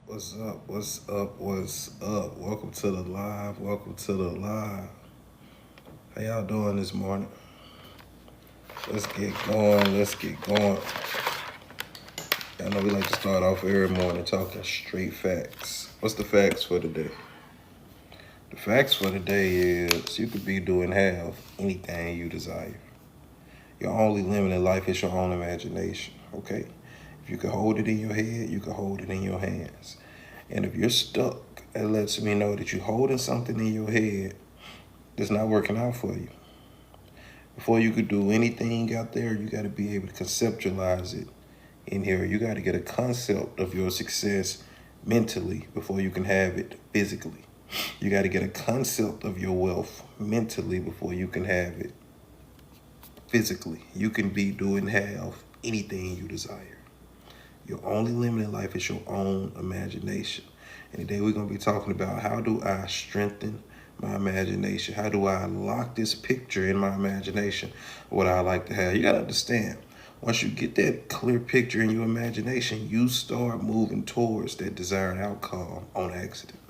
What's up? What's up? What's up? Welcome to the live. Welcome to the live. How y'all doing this morning? Let's get going. Let's get going. I know we like to start off every morning talking straight facts. What's the facts for today? The facts for today is you could be doing half anything you desire. Your only limit in life is your own imagination, okay? If you can hold it in your head, you can hold it in your hands. And if you're stuck, it lets me know that you're holding something in your head that's not working out for you. Before you could do anything out there, you got to be able to conceptualize it in here. You got to get a concept of your success mentally before you can have it physically. You got to get a concept of your wealth mentally before you can have it physically. You can be doing half anything you desire. Your only limit in life is your own imagination. And today we're going to be talking about how do I strengthen my imagination? How do I unlock this picture in my imagination, what I like to have? You got to understand, once you get that clear picture in your imagination, you start moving towards that desired outcome on accident.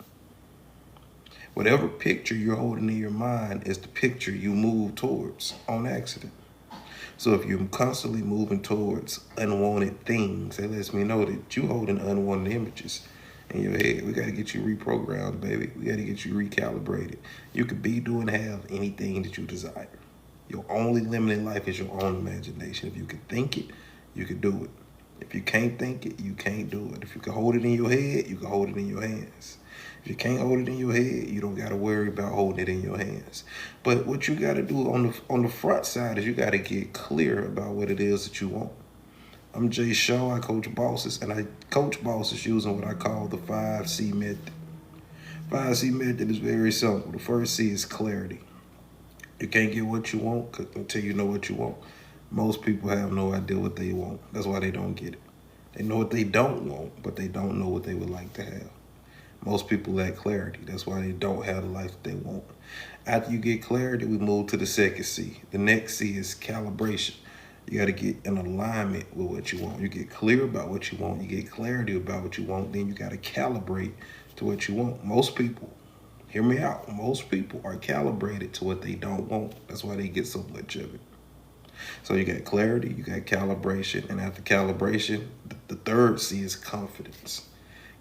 Whatever picture you're holding in your mind is the picture you move towards on accident. So if you're constantly moving towards unwanted things, that lets me know that you're holding unwanted images in your head. We got to get you reprogrammed, baby. We got to get you recalibrated. You could be doing half anything that you desire. Your only limit in life is your own imagination. If you can think it, you can do it. If you can't think it, you can't do it. If you can hold it in your head, you can hold it in your hands. If you can't hold it in your head, you don't got to worry about holding it in your hands. But what you got to do on the front side is you got to get clear about what it is that you want. I'm Jay Shaw. I coach bosses, and I coach bosses using what I call the 5C method. 5C method is very simple. The first C is clarity. You can't get what you want until you know what you want. Most people have no idea what they want. That's why they don't get it. They know what they don't want, but they don't know what they would like to have. Most people lack clarity. That's why they don't have the life that they want. After you get clarity, we move to the second C. The next C is calibration. You got to get in alignment with what you want. You get clear about what you want. You get clarity about what you want. Then you got to calibrate to what you want. Most people, hear me out, most people are calibrated to what they don't want. That's why they get so much of it. So you got clarity, you got calibration, and after calibration, the third C is confidence.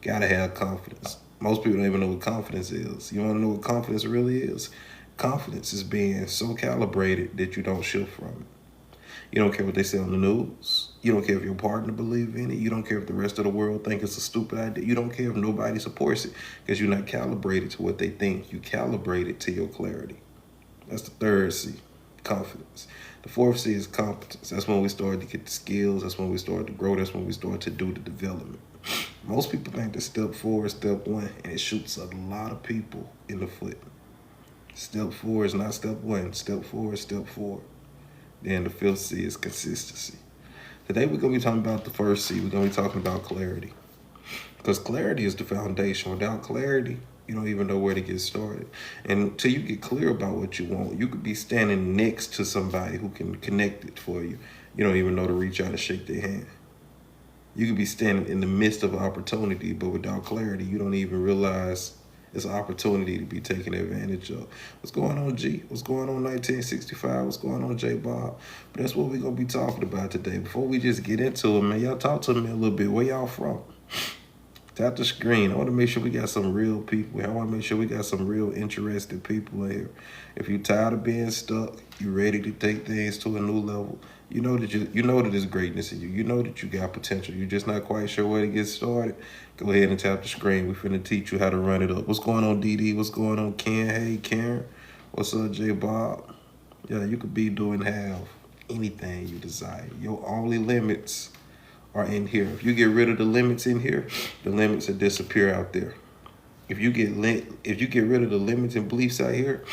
Gotta have confidence. Most people don't even know what confidence is. You wanna know what confidence really is? Confidence is being so calibrated that you don't shift from it. You don't care what they say on the news. You don't care if your partner believes in it. You don't care if the rest of the world think it's a stupid idea. You don't care if nobody supports it because you're not calibrated to what they think. You calibrate it to your clarity. That's the third C, confidence. The fourth C is competence. That's when we start to get the skills. That's when we start to grow. That's when we start to do the development. Most people think that step four is step one, and it shoots a lot of people in the foot. Step four is not step one. Step four is step four. Then the fifth C is consistency. Today we're going to be talking about the first C. We're going to be talking about clarity. Because clarity is the foundation. Without clarity, you don't even know where to get started. And until you get clear about what you want, you could be standing next to somebody who can connect it for you. You don't even know to reach out and shake their hand. You could be standing in the midst of an opportunity, but without clarity, you don't even realize it's an opportunity to be taken advantage of. What's going on, G? What's going on, 1965? What's going on, J Bob? But that's what we're going to be talking about today. Before we just get into it, man, y'all talk to me a little bit. Where y'all from? Tap the screen. I want to make sure we got some real people here. I want to make sure we got some real interested people in here. If you're tired of being stuck, you're ready to take things to a new level. You know that there's greatness in you. You know that you got potential. You're just not quite sure where to get started. Go ahead and tap the screen. We're finna teach you how to run it up. What's going on, DD? What's going on, Ken? Hey, Karen. What's up, J Bob? Yeah, you could be doing half anything you desire. Your only limits are in here. If you get rid of the limits in here, the limits will disappear out there. If you get rid of the limits and beliefs out here,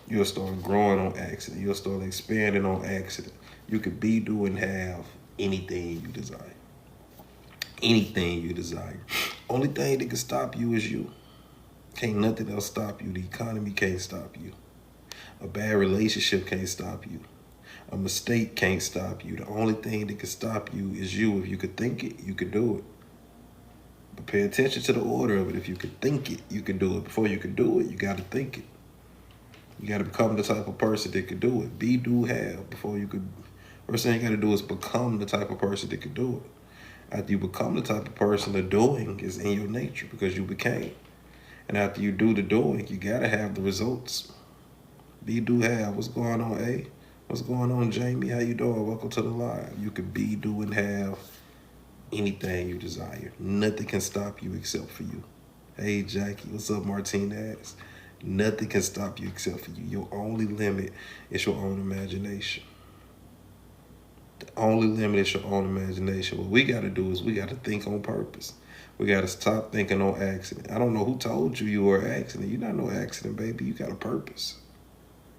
you'll start growing on accident. You'll start expanding on accident. You could be doing half anything you desire. Anything you desire. Only thing that can stop you is you. Can't nothing else stop you. The economy can't stop you. A bad relationship can't stop you. A mistake can't stop you. The only thing that can stop you is you. If you could think it, you could do it. But pay attention to the order of it. If you can think it, you can do it. Before you can do it, you got to think it. You got to become the type of person that can do it. Be, do, have before you could. First thing you got to do is become the type of person that can do it. After you become the type of person, the doing is in your nature because you became. And after you do the doing, you got to have the results. Be, do, have. What's going on, A? What's going on, Jamie? How you doing? Welcome to the live. You can be, do, and have anything you desire. Nothing can stop you except for you. Hey, Jackie. What's up, Martinez? Nothing can stop you except for you. Your only limit is your own imagination. The only limit is your own imagination. What we got to do is we got to think on purpose. We got to stop thinking on accident. I don't know who told you you were an accident. You're not no accident, baby. You got a purpose.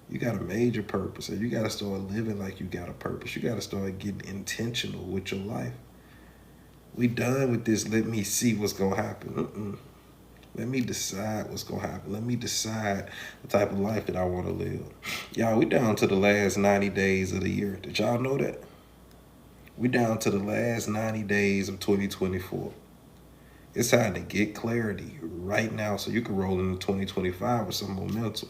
You got a major purpose. And you got to start living like you got a purpose. You got to start getting intentional with your life. We done with this, let me see what's going to happen. Let me decide what's going to happen. Let me decide the type of life that I want to live. Y'all, we down to the last 90 days of the year. Did y'all know that? We down to the last 90 days of 2024. It's time to get clarity right now so you can roll into 2025 with some momentum.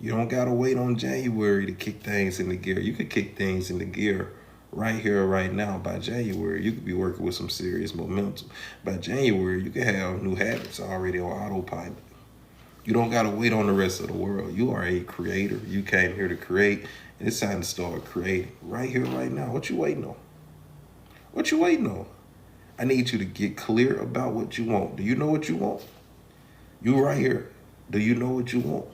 You don't got to wait on January to kick things into gear. You could kick things into gear right here, right now. By January, you could be working with some serious momentum. By January, you could have new habits already on autopilot. You don't got to wait on the rest of the world. You are a creator. You came here to create, and it's time to start creating right here, right now. What you waiting on? What you waiting on? I need you to get clear about what you want. Do you know what you want? You right here. Do you know what you want?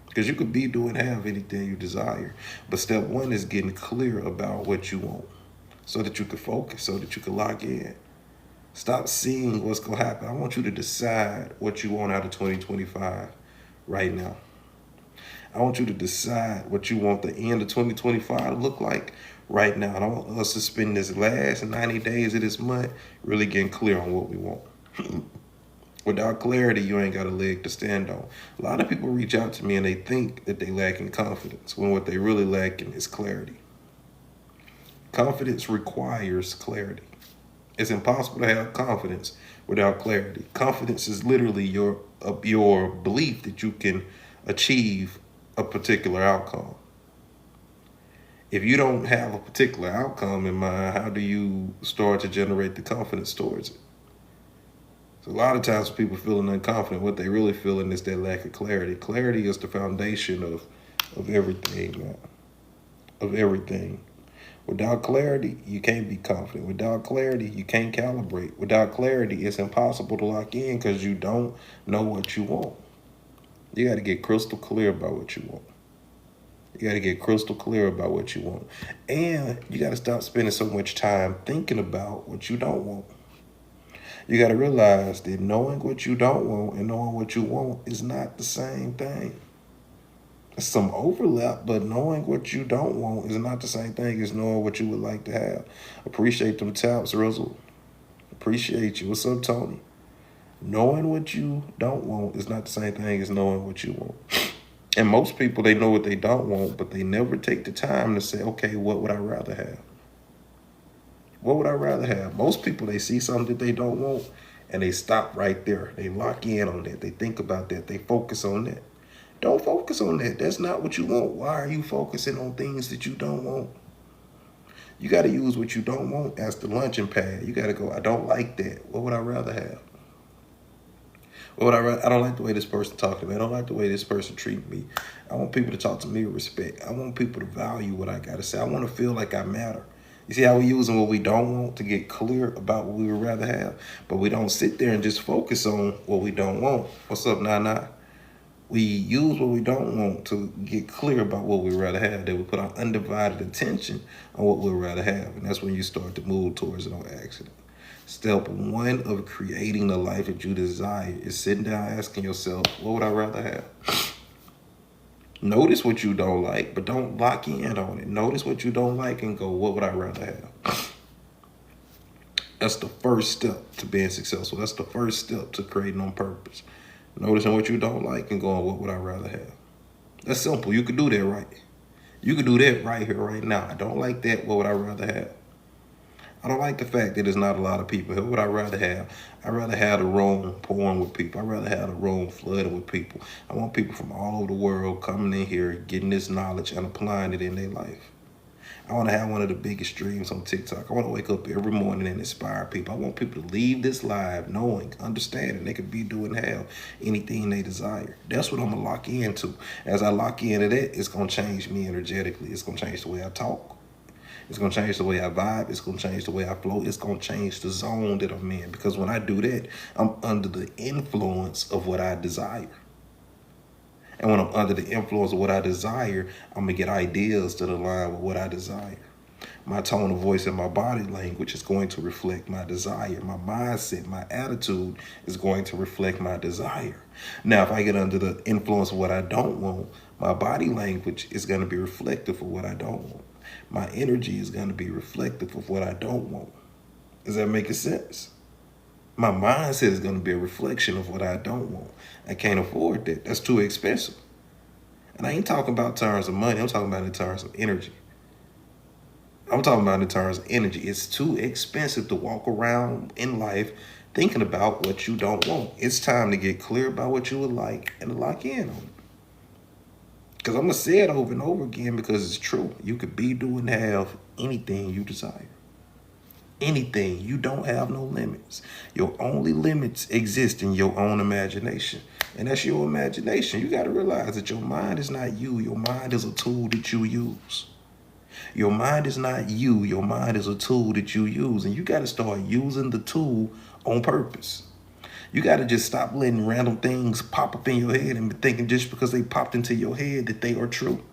Because you could be, do, and have anything you desire. But step one is getting clear about what you want so that you can focus, so that you can lock in. Stop seeing what's going to happen. I want you to decide what you want out of 2025 right now. I want you to decide what you want the end of 2025 to look like right now. And I want us to spend this last 90 days of this month really getting clear on what we want. Without clarity, you ain't got a leg to stand on. A lot of people reach out to me and they think that they lack in confidence when what they really lacking is clarity. Confidence requires clarity. It's impossible to have confidence without clarity. Confidence is literally your belief that you can achieve a particular outcome. If you don't have a particular outcome in mind, how do you start to generate the confidence towards it? So a lot of times people feeling unconfident, what they really feeling is that lack of clarity. Clarity is the foundation of everything, man. Of everything. Without clarity, you can't be confident. Without clarity, you can't calibrate. Without clarity, it's impossible to lock in because you don't know what you want. You got to get crystal clear about what you want. You got to get crystal clear about what you want. And you got to stop spending so much time thinking about what you don't want. You got to realize that knowing what you don't want and knowing what you want is not the same thing. There's some overlap, but knowing what you don't want is not the same thing as knowing what you would like to have. Appreciate them taps, Russell. Appreciate you. What's up, Tony? Knowing what you don't want is not the same thing as knowing what you want. And most people, they know what they don't want, but they never take the time to say, okay, what would I rather have? What would I rather have? Most people, they see something that they don't want, and they stop right there. They lock in on that. They think about that. They focus on that. Don't focus on that. That's not what you want. Why are you focusing on things that you don't want? You got to use what you don't want as the launching pad. You got to go, I don't like that. What would I rather have? What would I don't like the way this person talked to me. I don't like the way this person treated me. I want people to talk to me with respect. I want people to value what I got to say. I want to feel like I matter. You see how we're using what we don't want to get clear about what we would rather have? But we don't sit there and just focus on what we don't want. What's up, Nana? We use what we don't want to get clear about what we'd rather have. That we put our undivided attention on what we'd rather have. And that's when you start to move towards it on accident. Step one of creating the life that you desire is sitting down asking yourself, what would I rather have? Notice what you don't like, but don't lock in on it. Notice what you don't like and go, what would I rather have? That's the first step to being successful. That's the first step to creating on purpose. Noticing what you don't like and going, what would I rather have? That's simple. You can do that right. You can do that right here, right now. I don't like that. What would I rather have? I don't like the fact that there's not a lot of people here. What would I rather have? I'd rather have the room pouring with people. I'd rather have the room flooded with people. I want people from all over the world coming in here, getting this knowledge and applying it in their life. I want to have one of the biggest streams on TikTok. I want to wake up every morning and inspire people. I want people to leave this live knowing, understanding they could be doing have anything they desire. That's what I'm going to lock into. As I lock into that, it's going to change me energetically. It's going to change the way I talk. It's going to change the way I vibe. It's going to change the way I flow. It's going to change the zone that I'm in. Because when I do that, I'm under the influence of what I desire. And when I'm under the influence of what I desire, I'm going to get ideas that align with what I desire. My tone of voice and my body language is going to reflect my desire. My mindset, my attitude is going to reflect my desire. Now, if I get under the influence of what I don't want, my body language is going to be reflective of what I don't want. My energy is going to be reflective of what I don't want. Does that make sense? My mindset is going to be a reflection of what I don't want. I can't afford that. That's too expensive. And I ain't talking about terms of money. I'm talking about in terms of energy. I'm talking about in terms of energy. It's too expensive to walk around in life thinking about what you don't want. It's time to get clear about what you would like and lock in on it. Because I'm going to say it over and over again because it's true. You could be, do, and have anything you desire. Anything. You don't have no limits. Your only limits exist in your own imagination. And that's your imagination. You got to realize that your mind is not you. Your mind is a tool that you use. Your mind is not you. Your mind is a tool that you use. And you got to start using the tool on purpose. You got to just stop letting random things pop up in your head and be thinking just because they popped into your head that they are true.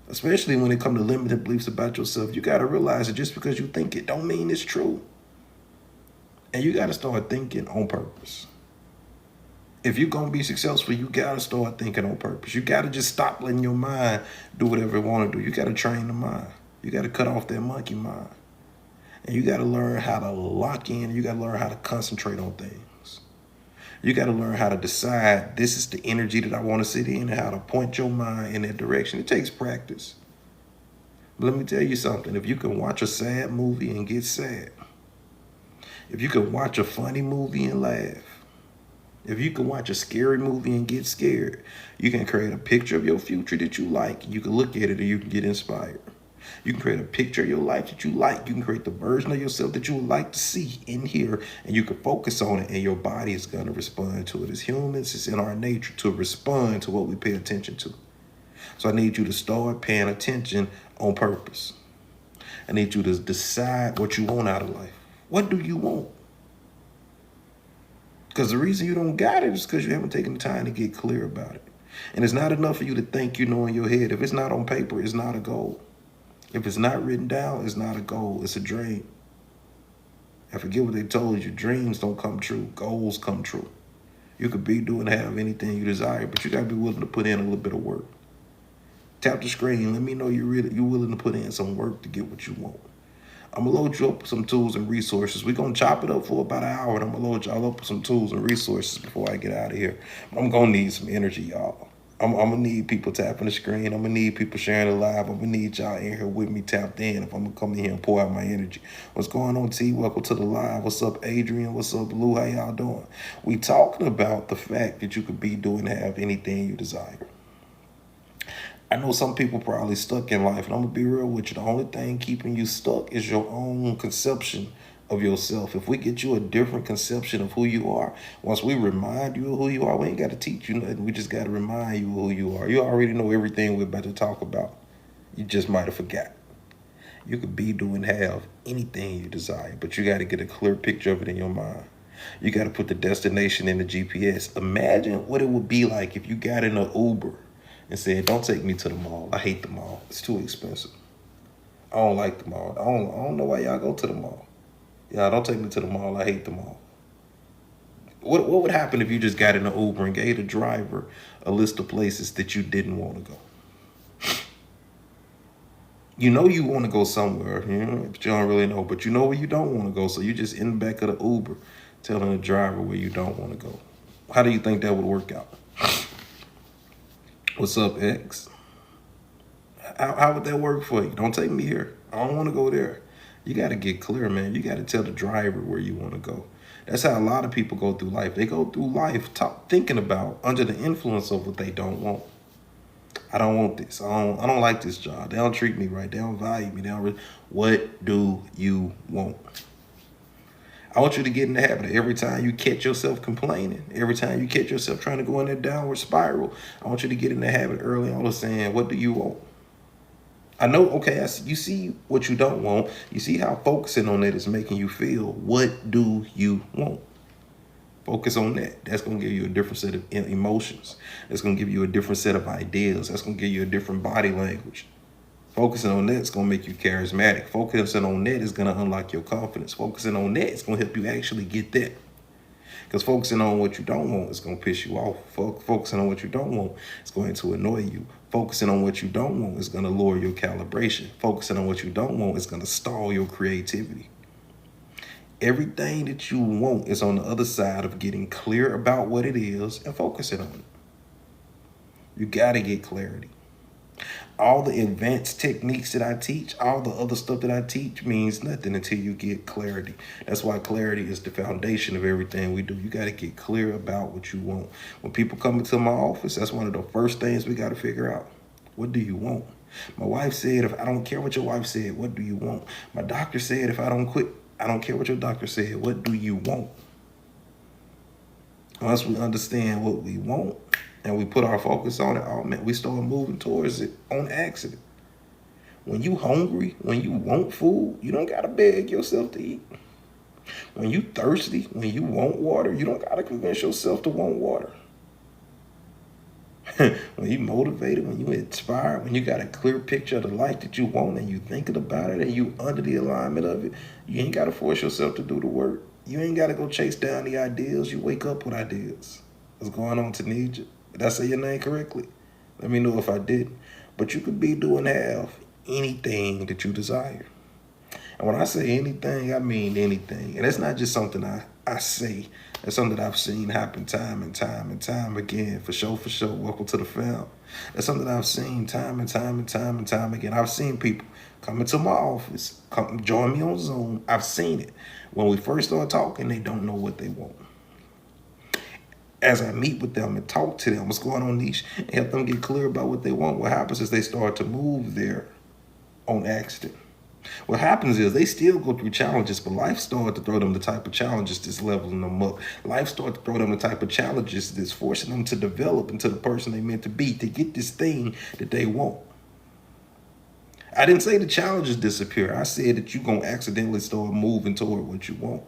Especially when it comes to limited beliefs about yourself, you got to realize that just because you think it don't mean it's true. And you got to start thinking on purpose. If you're going to be successful, you got to start thinking on purpose. You got to just stop letting your mind do whatever it want to do. You got to train the mind. You got to cut off that monkey mind. And you got to learn how to lock in. You got to learn how to concentrate on things. You got to learn how to decide this is the energy that I want to sit in and how to point your mind in that direction. It takes practice. But let me tell you something. If you can watch a sad movie and get sad, if you can watch a funny movie and laugh, if you can watch a scary movie and get scared, you can create a picture of your future that you like. You can look at it and you can get inspired. You can create a picture of your life that you like. You can create the version of yourself that you would like to see in here, and you can focus on it, and your body is going to respond to it. As humans, it's in our nature to respond to what we pay attention to. So I need you to start paying attention on purpose. I need you to decide what you want out of life. What do you want? Because the reason you don't got it is because you haven't taken the time to get clear about it. And it's not enough for you to think you know in your head. If it's not on paper, it's not a goal. If it's not written down, it's not a goal. It's a dream. I forget what they told you. Dreams don't come true. Goals come true. You could be, do, and have anything you desire, but you got to be willing to put in a little bit of work. Tap the screen. Let me know you're willing to put in some work to get what you want. I'm going to load you up with some tools and resources. We're going to chop it up for about an hour, and I'm going to load y'all up with some tools and resources before I get out of here. I'm going to need some energy, y'all. I'm going to need people tapping the screen. I'm going to need people sharing it live. I'm going to need y'all in here with me tapped in if I'm going to come in here and pour out my energy. What's going on, T? Welcome to the live. What's up, Adrian? What's up, Lou? How y'all doing? We talking about the fact that you could be, do, and have anything you desire. I know some people probably stuck in life, and I'm going to be real with you. The only thing keeping you stuck is your own conception of yourself. If we get you a different conception of who you are, once we remind you of who you are, we ain't got to teach you nothing. We just got to remind you of who you are. You already know everything we're about to talk about. You just might have forgot. You could be, do, and have anything you desire, but you got to get a clear picture of it in your mind. You got to put the destination in the GPS. Imagine what it would be like if you got in an Uber and said, don't take me to the mall. I hate the mall. It's too expensive. I don't like the mall. I don't know why y'all go to the mall. Yeah, don't take me to the mall. I hate the mall. What would happen if you just got in an Uber and gave the driver a list of places that you didn't want to go? You know you want to go somewhere, but you don't really know. But you know where you don't want to go, so you just in the back of the Uber telling the driver where you don't want to go. How do you think that would work out? What's up, X? How would that work for you? Don't take me here. I don't want to go there. You got to get clear, man. You got to tell the driver where you want to go. That's how a lot of people go through life. They go through life thinking about under the influence of what they don't want. I don't want this. I don't like this job. They don't treat me right. They don't value me. What do you want? I want you to get in the habit of every time you catch yourself complaining, every time you catch yourself trying to go in that downward spiral, I want you to get in the habit early on of saying, what do you want? I know, okay, you see what you don't want. You see how focusing on that is making you feel. What do you want? Focus on that. That's going to give you a different set of emotions. That's going to give you a different set of ideas. That's going to give you a different body language. Focusing on that is going to make you charismatic. Focusing on that is going to unlock your confidence. Focusing on that is going to help you actually get that. Because focusing on what you don't want is going to piss you off. Focusing on what you don't want is going to annoy you. Focusing on what you don't want is going to lower your calibration. Focusing on what you don't want is going to stall your creativity. Everything that you want is on the other side of getting clear about what it is and focusing on it. You got to get clarity. All the advanced techniques that I teach, all the other stuff that I teach means nothing until you get clarity. That's why clarity is the foundation of everything we do. You got to get clear about what you want. When people come into my office, that's one of the first things we got to figure out. What do you want? My wife said, if I don't care what your wife said, what do you want? My doctor said, if I don't quit, I don't care what your doctor said. What do you want? Once we understand what we want and we put our focus on it, oh man, we start moving towards it on accident. When you hungry, when you want food, you don't got to beg yourself to eat. When you thirsty, when you want water, you don't got to convince yourself to want water. When you motivated, when you inspired, when you got a clear picture of the life that you want and you thinking about it and you under the alignment of it, you ain't got to force yourself to do the work. You ain't got to go chase down the ideas. You wake up with ideas. What's going on, Tanisha? Did I say your name correctly? Let me know if I didn't. But you could be doing half anything that you desire. And when I say anything, I mean anything. And that's not just something I say. That's something that I've seen happen time and time and time again. For sure, for sure. Welcome to the fam. That's something that I've seen time and time and time and time again. I've seen people come into my office, come join me on Zoom. I've seen it. When we first start talking, they don't know what they want. As I meet with them and talk to them, what's going on, niche, and help them get clear about what they want, what happens is they start to move there on accident. What happens is they still go through challenges, but life started to throw them the type of challenges that's leveling them up. Life started to throw them the type of challenges that's forcing them to develop into the person they meant to be, to get this thing that they want. I didn't say the challenges disappear. I said that you're going to accidentally start moving toward what you want.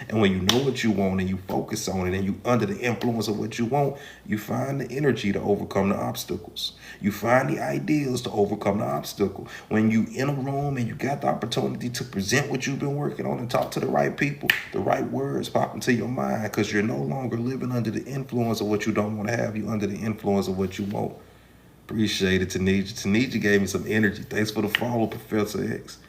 And when you know what you want and you focus on it and you under the influence of what you want, you find the energy to overcome the obstacles. You find the ideas to overcome the obstacle. When you in a room and you got the opportunity to present what you've been working on and talk to the right people, the right words pop into your mind because you're no longer living under the influence of what you don't want to have. You're under the influence of what you want. Appreciate it, Tanisha. Tanisha gave me some energy. Thanks for the follow, Professor X.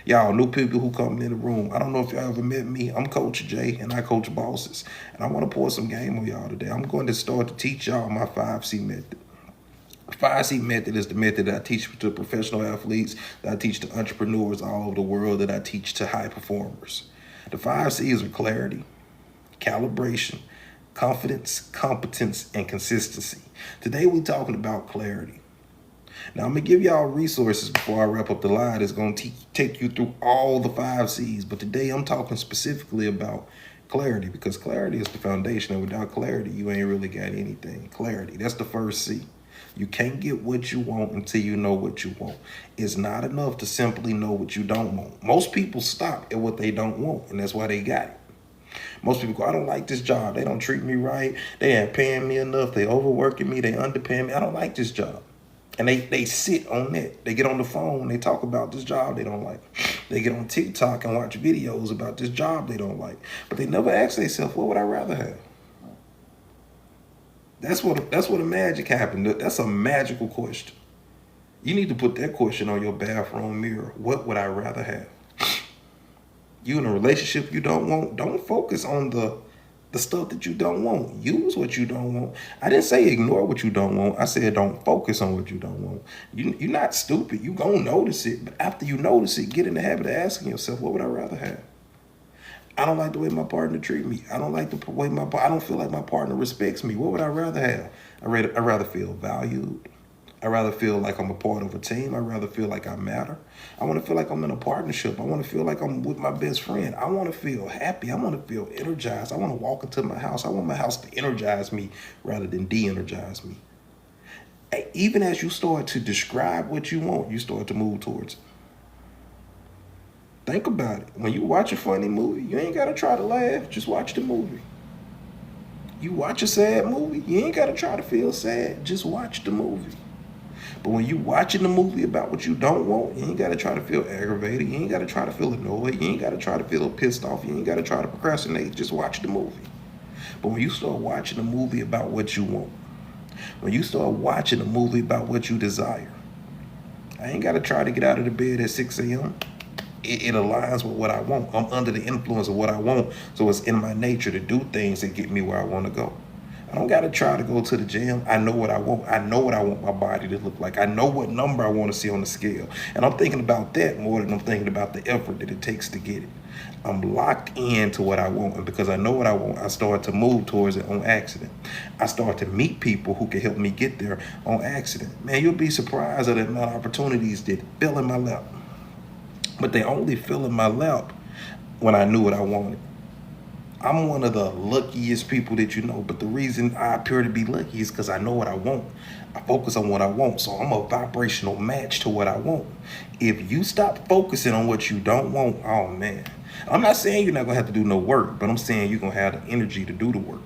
Y'all, new people who come in the room. I don't know if y'all ever met me. I'm Coach Jay, and I coach bosses. And I want to pour some game on y'all today. I'm going to start to teach y'all my 5C method. The 5C method is the method that I teach to professional athletes, that I teach to entrepreneurs all over the world, that I teach to high performers. The 5 C's are clarity, calibration, confidence, competence, and consistency. Today we're talking about clarity. Now, I'm going to give y'all resources before I wrap up the live that's going to take you through all the 5 C's. But today I'm talking specifically about clarity because clarity is the foundation. And without clarity, you ain't really got anything. Clarity, that's the first C. You can't get what you want until you know what you want. It's not enough to simply know what you don't want. Most people stop at what they don't want, and that's why they got it. Most people go, I don't like this job. They don't treat me right. They ain't paying me enough. They overworking me. They underpaying me. I don't like this job. And they sit on that. They get on the phone. They talk about this job they don't like. They get on TikTok and watch videos about this job they don't like. But they never ask themselves, what would I rather have? That's what the magic happened. That's a magical question. You need to put that question on your bathroom mirror. What would I rather have? You in a relationship you don't want, don't focus on the The stuff that you don't want. Use what you don't want. I didn't say ignore what you don't want. I said don't focus on what you don't want. You're not stupid. You gonna notice it. But after you notice it, get in the habit of asking yourself, what would I rather have? I don't like the way my partner treat me. I don't like the way I don't feel like my partner respects me. What would I rather have? I'd rather feel valued. I'd rather feel like I'm a part of a team. I'd rather feel like I matter. I want to feel like I'm in a partnership. I want to feel like I'm with my best friend. I want to feel happy. I want to feel energized. I want to walk into my house. I want my house to energize me rather than de-energize me. Even as you start to describe what you want, you start to move towards it. Think about it. When you watch a funny movie, you ain't got to try to laugh. Just watch the movie. You watch a sad movie, you ain't got to try to feel sad. Just watch the movie. But when you watching the movie about what you don't want, you ain't got to try to feel aggravated. You ain't got to try to feel annoyed. You ain't got to try to feel pissed off. You ain't got to try to procrastinate. Just watch the movie. But when you start watching a movie about what you want, when you start watching a movie about what you desire, I ain't got to try to get out of the bed at 6 a.m. It aligns with what I want. I'm under the influence of what I want. So it's in my nature to do things that get me where I want to go. I don't got to try to go to the gym. I know what I want. I know what I want my body to look like. I know what number I want to see on the scale. And I'm thinking about that more than I'm thinking about the effort that it takes to get it. I'm locked into what I want. And because I know what I want, I start to move towards it on accident. I start to meet people who can help me get there on accident. Man, you'll be surprised at the amount of opportunities that fell in my lap. But they only fell in my lap when I knew what I wanted. I'm one of the luckiest people that you know, but the reason I appear to be lucky is because I know what I want. I focus on what I want, so I'm a vibrational match to what I want. If you stop focusing on what you don't want, oh man. I'm not saying you're not going to have to do no work, but I'm saying you're going to have the energy to do the work.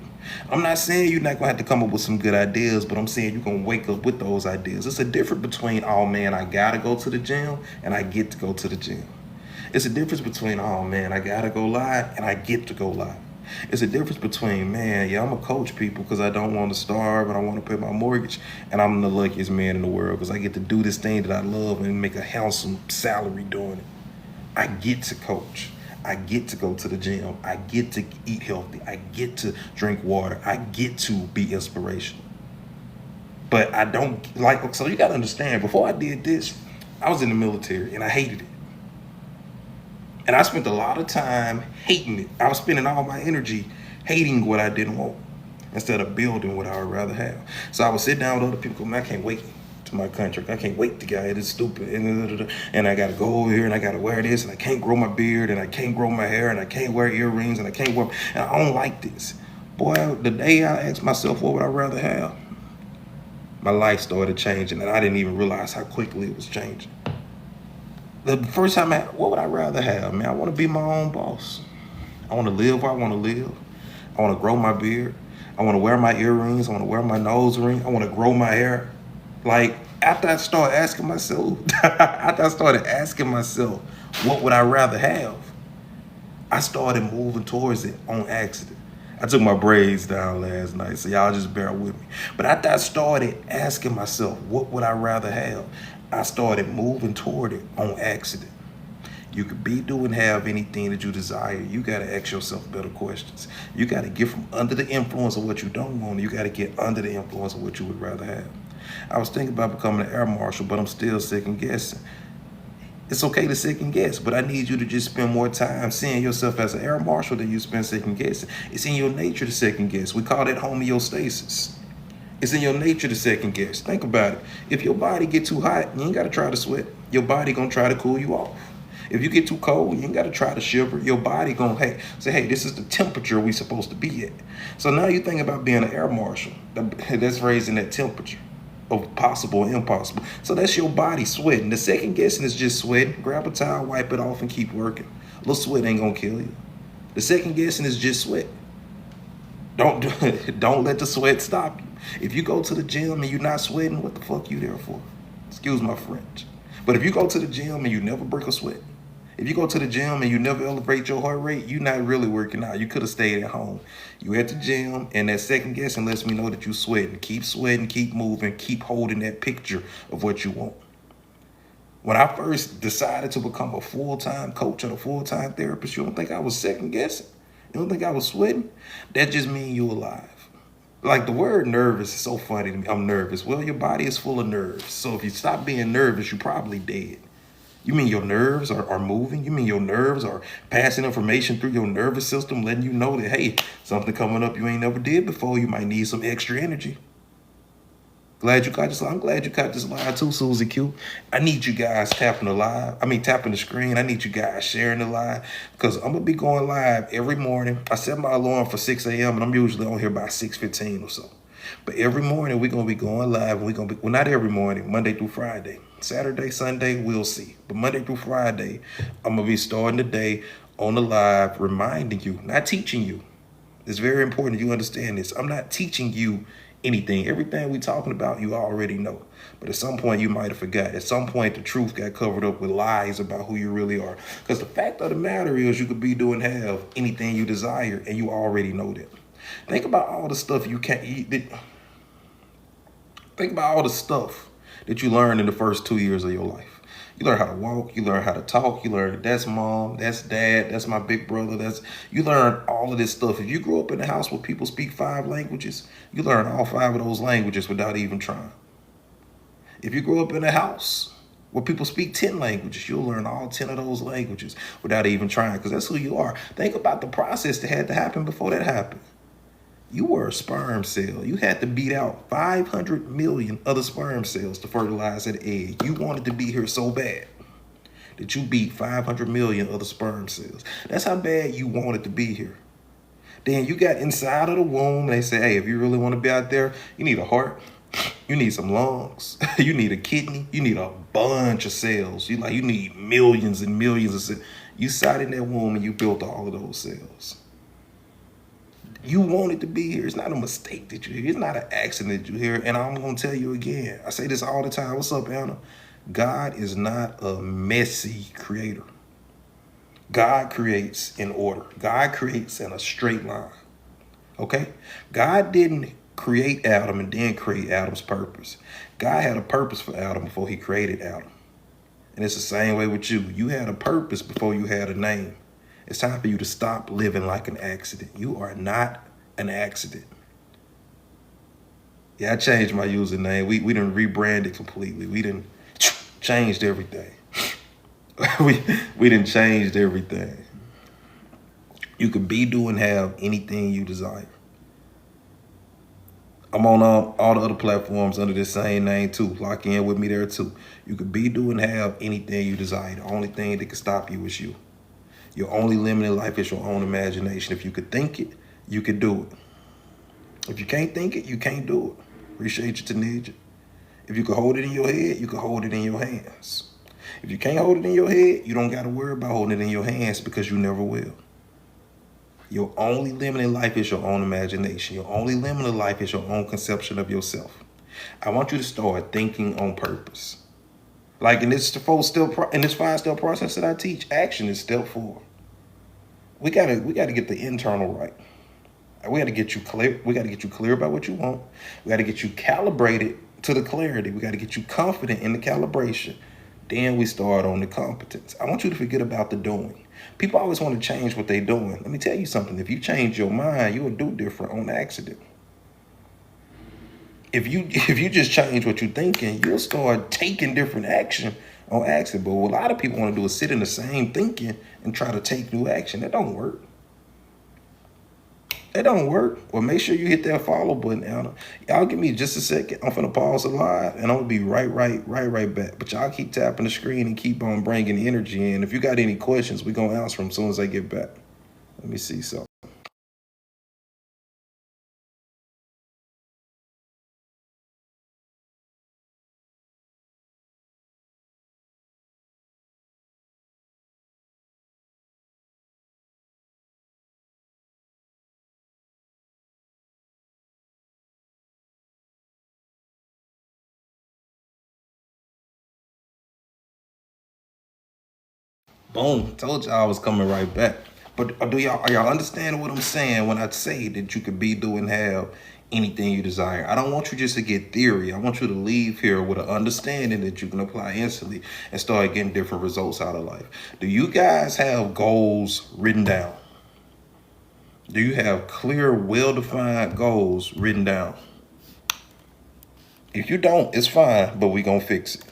I'm not saying you're not going to have to come up with some good ideas, but I'm saying you're going to wake up with those ideas. It's a difference between, oh man, I got to go to the gym and I get to go to the gym. It's a difference between, oh man, I got to go live and I get to go live. It's a difference between, man, yeah, I'm going to coach people because I don't want to starve and I want to pay my mortgage, and I'm the luckiest man in the world because I get to do this thing that I love and make a handsome salary doing it. I get to coach. I get to go to the gym. I get to eat healthy. I get to drink water. I get to be inspirational. But I don't like, so you got to understand, before I did this, I was in the military and I hated it. And I spent a lot of time hating it. I was spending all my energy hating what I didn't want instead of building what I would rather have. So I would sit down with other people, man, I can't wait to my country. I can't wait to get it. It's stupid. And I got to go over here and I got to wear this and I can't grow my beard and I can't grow my hair and I can't wear earrings and I can't wear, and I don't like this. Boy, the day I asked myself what would I rather have, my life started changing and I didn't even realize how quickly it was changing. The first time what would I rather have, man? I want to be my own boss. I want to live where I want to live. I want to grow my beard. I want to wear my earrings. I want to wear my nose ring. I want to grow my hair. Like, after I started asking myself, what would I rather have? I started moving towards it on accident. I took my braids down last night, so y'all just bear with me. But after I started asking myself, what would I rather have? I started moving toward it on accident. You could be, do, and have anything that you desire. You got to ask yourself better questions. You got to get from under the influence of what you don't want. You got to get under the influence of what you would rather have. I was thinking about becoming an air marshal, but I'm still second guessing. It's okay to second guess, but I need you to just spend more time seeing yourself as an air marshal than you spend second guessing. It's in your nature to second guess. We call that homeostasis. It's in your nature to second guess. Think about it. If your body get too hot, you ain't got to try to sweat. Your body going to try to cool you off. If you get too cold, you ain't got to try to shiver. Your body going to say, hey, this is the temperature we supposed to be at. So now you think about being an air marshal. That's raising that temperature of possible and impossible. So that's your body sweating. The second guessing is just sweating. Grab a towel, wipe it off, and keep working. A little sweat ain't going to kill you. The second guessing is just sweat. Don't let the sweat stop you. If you go to the gym and you're not sweating, what the fuck you there for? Excuse my French. But if you go to the gym and you never break a sweat, if you go to the gym and you never elevate your heart rate, you're not really working out. You could have stayed at home. You at the gym, and that second guessing lets me know that you sweating. Keep sweating, keep moving, keep holding that picture of what you want. When I first decided to become a full-time coach and a full-time therapist, you don't think I was second guessing? You don't think I was sweating? That just means you alive. Like the word nervous is so funny to me. I'm nervous. Well, your body is full of nerves. So if you stop being nervous, you're probably dead. You mean your nerves are moving? You mean your nerves are passing information through your nervous system, letting you know that, hey, something coming up you ain't never did before. You might need some extra energy. Glad you caught this. I'm glad you caught this live too, Susie Q. I need you guys tapping the live. Tapping the screen. I need you guys sharing the live because I'm gonna be going live every morning. I set my alarm for 6 a.m. and I'm usually on here by 6:15 or so. But every morning we're gonna be going live. And we're gonna be, well, not every morning, Monday through Friday. Saturday, Sunday, we'll see. But Monday through Friday, I'm gonna be starting the day on the live, reminding you, not teaching you. It's very important you understand this. I'm not teaching you anything. Everything we talking about, you already know. But at some point, you might have forgot. At some point, the truth got covered up with lies about who you really are. Because the fact of the matter is, you could be doing have anything you desire, and you already know that. Think about all the stuff you can't eat. Think about all the stuff that you learned in the first 2 years of your life. You learn how to walk, you learn how to talk, you learn that's mom, that's dad, that's my big brother, you learn all of this stuff. If you grew up in a house where people speak 5 languages, you learn all 5 of those languages without even trying. If you grew up in a house where people speak 10 languages, you'll learn all 10 of those languages without even trying, because that's who you are. Think about the process that had to happen before that happened. You were a sperm cell. You had to beat out 500 million other sperm cells to fertilize that egg. You wanted to be here so bad that you beat 500 million other sperm cells. That's how bad you wanted to be here. Then you got inside of the womb and they say, hey, if you really want to be out there, you need a heart, you need some lungs, you need a kidney, you need a bunch of cells. You need millions and millions of cells. You sat in that womb and you built all of those cells. You wanted to be here. It's not a mistake that you're here. It's not an accident that you're here. And I'm going to tell you again. I say this all the time. What's up, Anna? God is not a messy creator. God creates in order. God creates in a straight line. Okay? God didn't create Adam and then create Adam's purpose. God had a purpose for Adam before he created Adam. And it's the same way with you. You had a purpose before you had a name. It's time for you to stop living like an accident. You are not an accident. Yeah, I changed my username. We didn't rebrand it completely. We didn't changed everything. we didn't changed everything. You could be, do, and have anything you desire. I'm on all the other platforms under the same name too. Lock in with me there too. You could be, do, and have anything you desire. The only thing that can stop you is you. Your only limit in life is your own imagination. If you could think it, you could do it. If you can't think it, you can't do it. Appreciate you, Tanisha. If you could hold it in your head, you could hold it in your hands. If you can't hold it in your head, you don't got to worry about holding it in your hands because you never will. Your only limit in life is your own imagination. Your only limit in life is your own conception of yourself. I want you to start thinking on purpose. Like in this 5-step process that I teach, action is step 4. We gotta get the internal right. We gotta get you clear. We gotta get you clear about what you want. We gotta get you calibrated to the clarity. We gotta get you confident in the calibration. Then we start on the competence. I want you to forget about the doing. People always want to change what they're doing. Let me tell you something. If you change your mind, you will do different on accident. If you just change what you're thinking, you'll start taking different action on accident. But what a lot of people want to do is sit in the same thinking and try to take new action. That don't work. That don't work. Well, make sure you hit that follow button, Anna. Y'all give me just a second. I'm finna pause the live, and I'm gonna be right back. But y'all keep tapping the screen and keep on bringing energy in. If you got any questions, we're gonna answer them as soon as I get back. Let me see something. Boom. Told y'all I was coming right back. But are y'all understanding what I'm saying when I say that you could be, do, and have anything you desire? I don't want you just to get theory. I want you to leave here with an understanding that you can apply instantly and start getting different results out of life. Do you guys have goals written down? Do you have clear, well-defined goals written down? If you don't, it's fine, but we gonna fix it.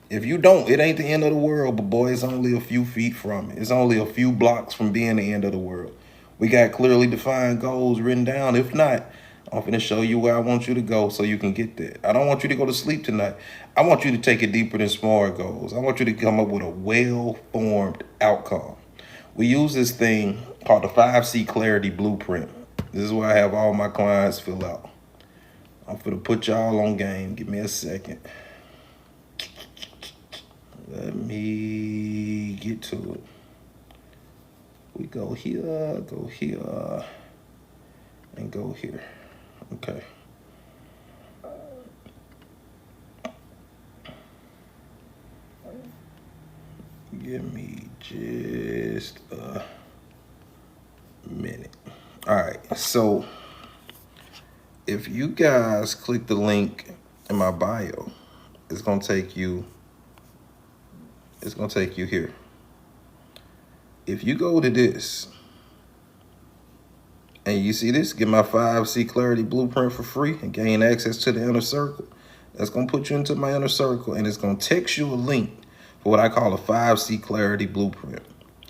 If you don't, it ain't the end of the world, but boy, it's only a few feet from it. It's only a few blocks from being the end of the world. We got clearly defined goals written down. If not, I'm finna show you where I want you to go so you can get there. I don't want you to go to sleep tonight. I want you to take it deeper than SMART goals. I want you to come up with a well-formed outcome. We use this thing called the 5C Clarity Blueprint. This is what I have all my clients fill out. I'm finna put y'all on game. Give me a second. Let me get to it. We go here, and go here. Okay. Give me just a minute. All right, so if you guys click the link in my bio, it's gonna take you here. If you go to this and you see this, get my 5C Clarity Blueprint for free and gain access to the inner circle. That's gonna put you into my inner circle, and it's gonna text you a link for what I call a 5C Clarity Blueprint.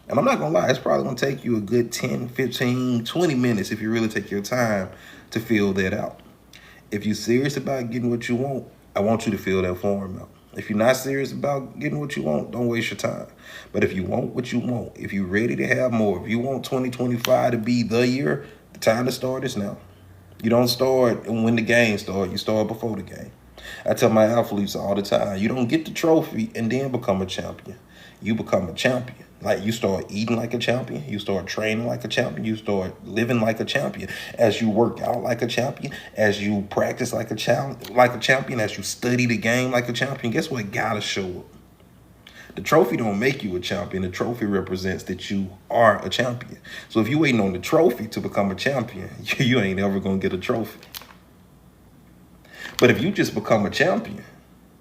And I'm not gonna lie, it's probably gonna take you a good 10, 15, 20 minutes if you really take your time to fill that out. If you're serious about getting what you want, I want you to fill that form out. If you're not serious about getting what you want, don't waste your time. But if you want what you want, if you're ready to have more, if you want 2025 to be the year, the time to start is now. You don't start when the game starts, you start before the game. I tell my athletes all the time, you don't get the trophy and then become a champion. You become a champion. Like, you start eating like a champion, you start training like a champion, you start living like a champion. As you work out like a champion, as you practice like a champion, as you study the game like a champion, guess what gotta show up? The trophy don't make you a champion. The trophy represents that you are a champion. So if you're waiting on the trophy to become a champion, you ain't ever gonna get a trophy. But if you just become a champion,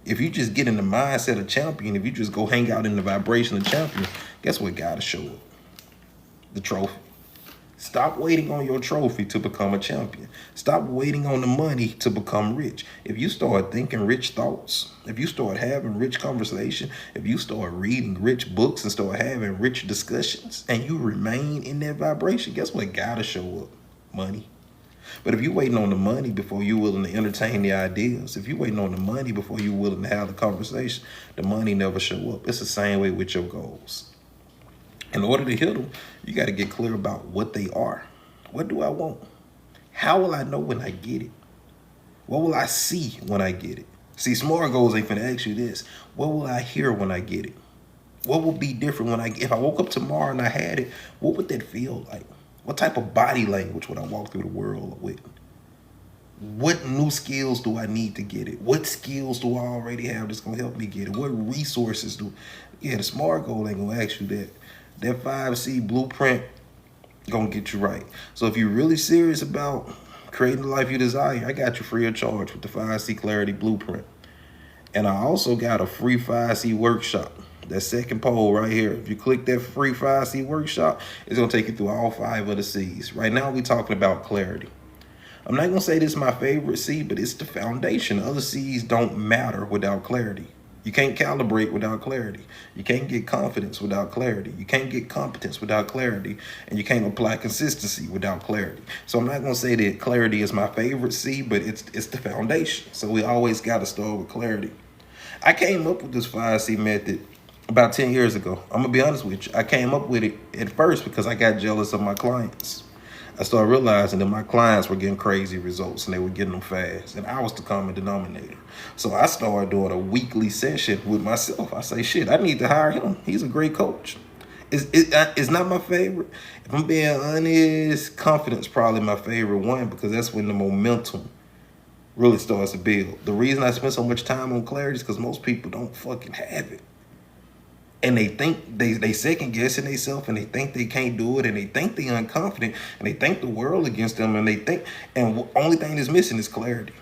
if you just get in the mindset of champion, if you just go hang out in the vibration of champion, guess what gotta show up? The trophy. Stop waiting on your trophy to become a champion. Stop waiting on the money to become rich. If you start thinking rich thoughts, if you start having rich conversation, if you start reading rich books and start having rich discussions, and you remain in that vibration, guess what gotta show up? Money. But if you're waiting on the money before you're willing to entertain the ideas, if you're waiting on the money before you're willing to have the conversation, the money never show up. It's the same way with your goals. In order to hit them, you got to get clear about what they are. What do I want? How will I know when I get it? What will I see when I get it? See, SMART goals ain't finna ask you this. What will I hear when I get it? What will be different if I woke up tomorrow and I had it, what would that feel like? What type of body language would I walk through the world with? What new skills do I need to get it? What skills do I already have that's going to help me get it? What resources do? Yeah, the SMART goal ain't going to ask you that. That 5C blueprint going to get you right. So if you're really serious about creating the life you desire, I got you free of charge with the 5C Clarity Blueprint. And I also got a free 5C workshop. That second poll right here, if you click that free 5C workshop, it's going to take you through all 5 of the C's. Right now, we're talking about clarity. I'm not going to say this is my favorite C, but it's the foundation. Other C's don't matter without clarity. You can't calibrate without clarity. You can't get confidence without clarity. You can't get competence without clarity. And you can't apply consistency without clarity. So I'm not going to say that clarity is my favorite C, but it's the foundation. So we always got to start with clarity. I came up with this 5C method about 10 years ago. I'm going to be honest with you. I came up with it at first because I got jealous of my clients. I started realizing that my clients were getting crazy results and they were getting them fast. And I was the common denominator. So I started doing a weekly session with myself. I say, shit, I need to hire him. He's a great coach. It's not my favorite. If I'm being honest, confidence probably my favorite one because that's when the momentum really starts to build. The reason I spend so much time on clarity is because most people don't fucking have it. And they think they second guessing themselves and they think they can't do it and they think they unconfident and they think the world against them and the only thing that's missing is clarity.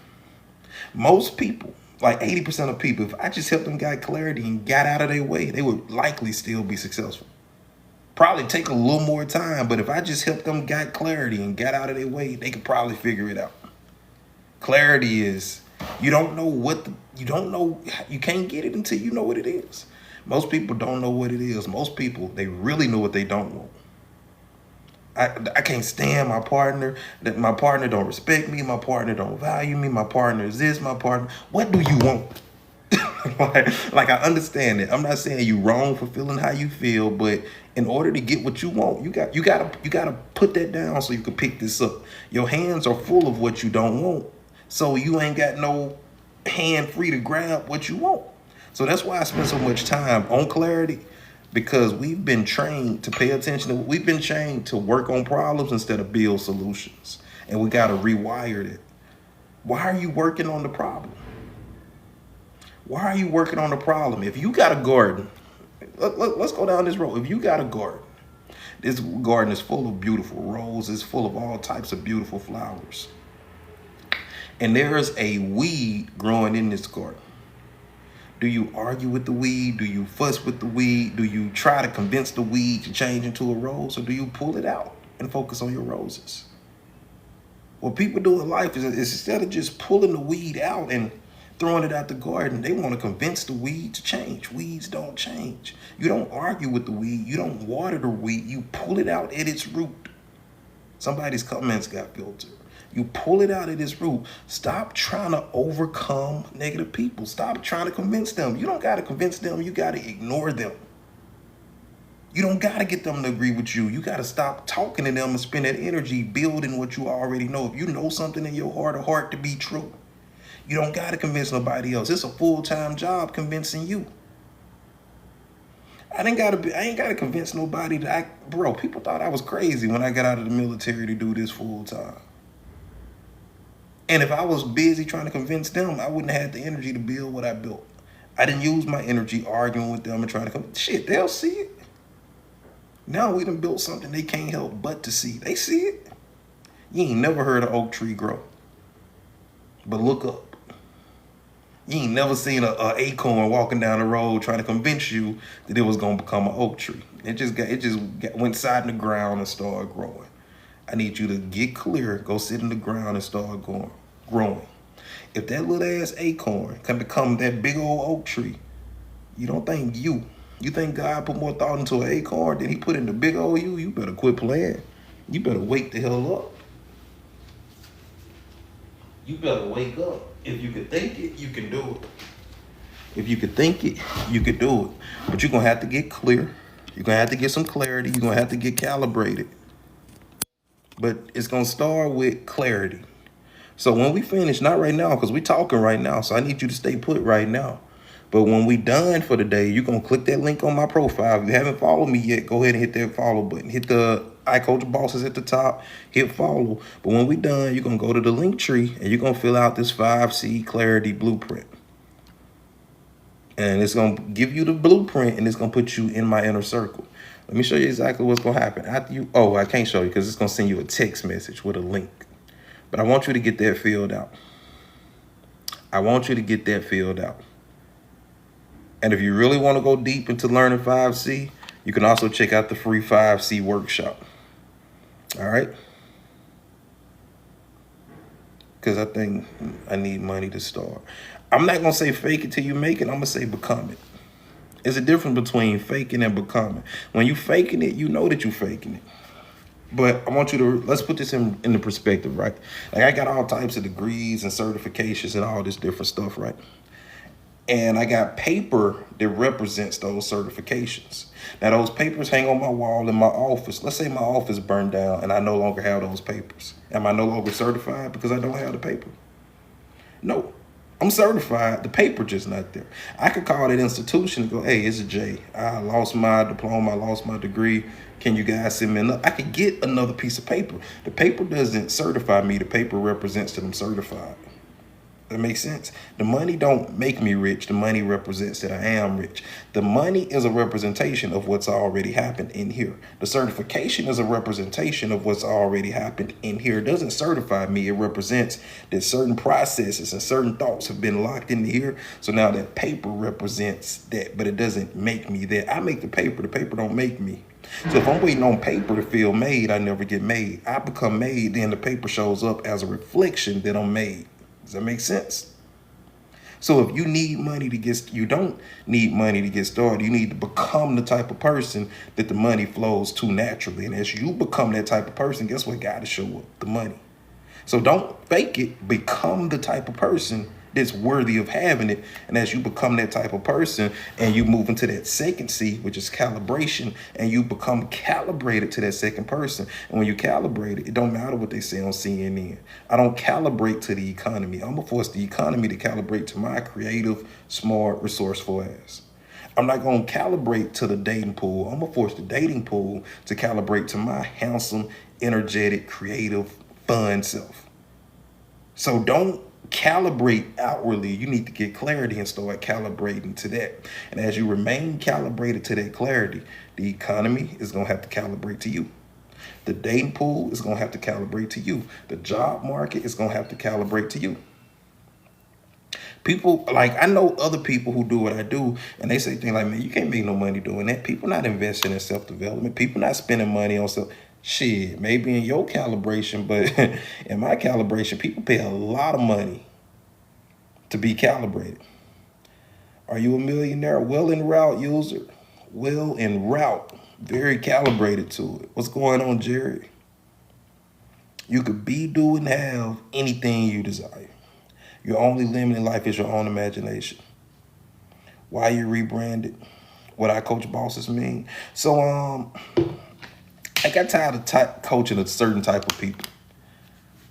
Most people, like 80% of people, if I just helped them get clarity and got out of their way, they would likely still be successful. Probably take a little more time, but if I just help them get clarity and get out of their way, they could probably figure it out. Clarity is you don't know you can't get it until you know what it is. Most people don't know what it is. Most people, they really know what they don't want. I can't stand my partner, that my partner don't respect me, my partner don't value me, my partner is this, my partner. What do you want? like I understand it. I'm not saying you wrong for feeling how you feel, but in order to get what you want, you gotta put that down so you can pick this up. Your hands are full of what you don't want, so you ain't got no hand free to grab what you want. So that's why I spend so much time on clarity, because we've been trained to pay attention. We've been trained to work on problems instead of build solutions, and we gotta rewire it. Why are you working on the problem? Why are you working on the problem? If you got a garden, let's go down this road. If you got a garden, this garden is full of beautiful roses, full of all types of beautiful flowers. And there is a weed growing in this garden. Do you argue with the weed? Do you fuss with the weed? Do you try to convince the weed to change into a rose? Or do you pull it out and focus on your roses? What people do in life is instead of just pulling the weed out and throwing it out the garden, they want to convince the weed to change. Weeds don't change. You don't argue with the weed. You don't water the weed. You pull it out at its root. Somebody's comments got filtered. You pull it out at its root. Stop trying to overcome negative people. Stop trying to convince them. You don't got to convince them. You got to ignore them. You don't got to get them to agree with you. You got to stop talking to them and spend that energy building what you already know. If you know something in your heart of heart to be true, you don't got to convince nobody else. It's a full-time job convincing you. I ain't got to convince nobody bro, people thought I was crazy when I got out of the military to do this full-time. And if I was busy trying to convince them, I wouldn't have had the energy to build what I built. I didn't use my energy arguing with them and trying to come. Shit, they'll see it. Now we done built something they can't help but to see. They see it. You ain't never heard an oak tree grow. But look up. You ain't never seen an acorn walking down the road trying to convince you that it was gonna become an oak tree. It just went side in the ground and started growing. I need you to get clear, go sit in the ground and start growing. If that little ass acorn can become that big old oak tree, you think God put more thought into an acorn than he put into big old you? You better quit playing. You better wake the hell up. You better wake up. If you could think it, you can do it. If you could think it, you could do it. But you're going to have to get clear. You're going to have to get some clarity. You're going to have to get calibrated. But it's going to start with clarity. So when we finish, not right now, because we're talking right now, so I need you to stay put right now. But when we done for the day, you're going to click that link on my profile. If you haven't followed me yet, go ahead and hit that follow button. Hit the I Coach Bosses at the top, hit follow. But when we done, you're going to go to the link tree and you're going to fill out this 5C clarity blueprint. And it's going to give you the blueprint and it's going to put you in my inner circle. Let me show you exactly what's going to happen. I can't show you because it's going to send you a text message with a link. But I want you to get that filled out. And if you really want to go deep into learning 5C, you can also check out the free 5C workshop. All right? Because I think I need money to start. I'm not going to say fake it till you make it. I'm going to say become it. There's a difference between faking and becoming. When you faking it, you know that you're faking it. But I want you to, let's put this in the perspective, right? Like I got all types of degrees and certifications and all this different stuff, right? And I got paper that represents those certifications. Now, those papers hang on my wall in my office. Let's say my office burned down and I no longer have those papers. Am I no longer certified because I don't have the paper? No, I'm certified. The paper just not there. I could call that institution and go, hey, it's a J. I lost my diploma. I lost my degree. Can you guys send me another? I could get another piece of paper. The paper doesn't certify me. The paper represents that I'm certified. That makes sense. The money don't make me rich. The money represents that I am rich. The money is a representation of what's already happened in here. The certification is a representation of what's already happened in here. It doesn't certify me. It represents that certain processes and certain thoughts have been locked in here. So now that paper represents that, but it doesn't make me that. I make the paper. The paper don't make me. So if I'm waiting on paper to feel made, I never get made. I become made, then the paper shows up as a reflection that I'm made. Does that make sense? So if you need money to get, you don't need money to get started. You need to become the type of person that the money flows to naturally. And as you become that type of person, guess what? Got to show up, the money. So don't fake it. Become the type of person that's worthy of having it. And as you become that type of person and you move into that second C, which is calibration, and you become calibrated to that second person. And when you calibrate it, it don't matter what they say on CNN. I don't calibrate to the economy. I'm gonna force the economy to calibrate to my creative, smart, resourceful ass. I'm not going to calibrate to the dating pool. I'm going to force the dating pool to calibrate to my handsome, energetic, creative, fun self. So don't calibrate outwardly. You need to get clarity and start calibrating to that. And as you remain calibrated to that clarity, the economy is going to have to calibrate to you. The dating pool is going to have to calibrate to you. The job market is going to have to calibrate to you. People, like, I know other people who do what I do, and they say things like, man, you can't make no money doing that. People not investing in self-development. People not spending money on self. Shit, maybe in your calibration, but in my calibration, people pay a lot of money to be calibrated. Are you a millionaire? Well en route user. Well en route. Very calibrated to it. What's going on, Jerry? You could be, do, and have anything you desire. Your only limit in life is your own imagination. Why you rebranded? What I coach bosses mean? So I got tired of coaching a certain type of people.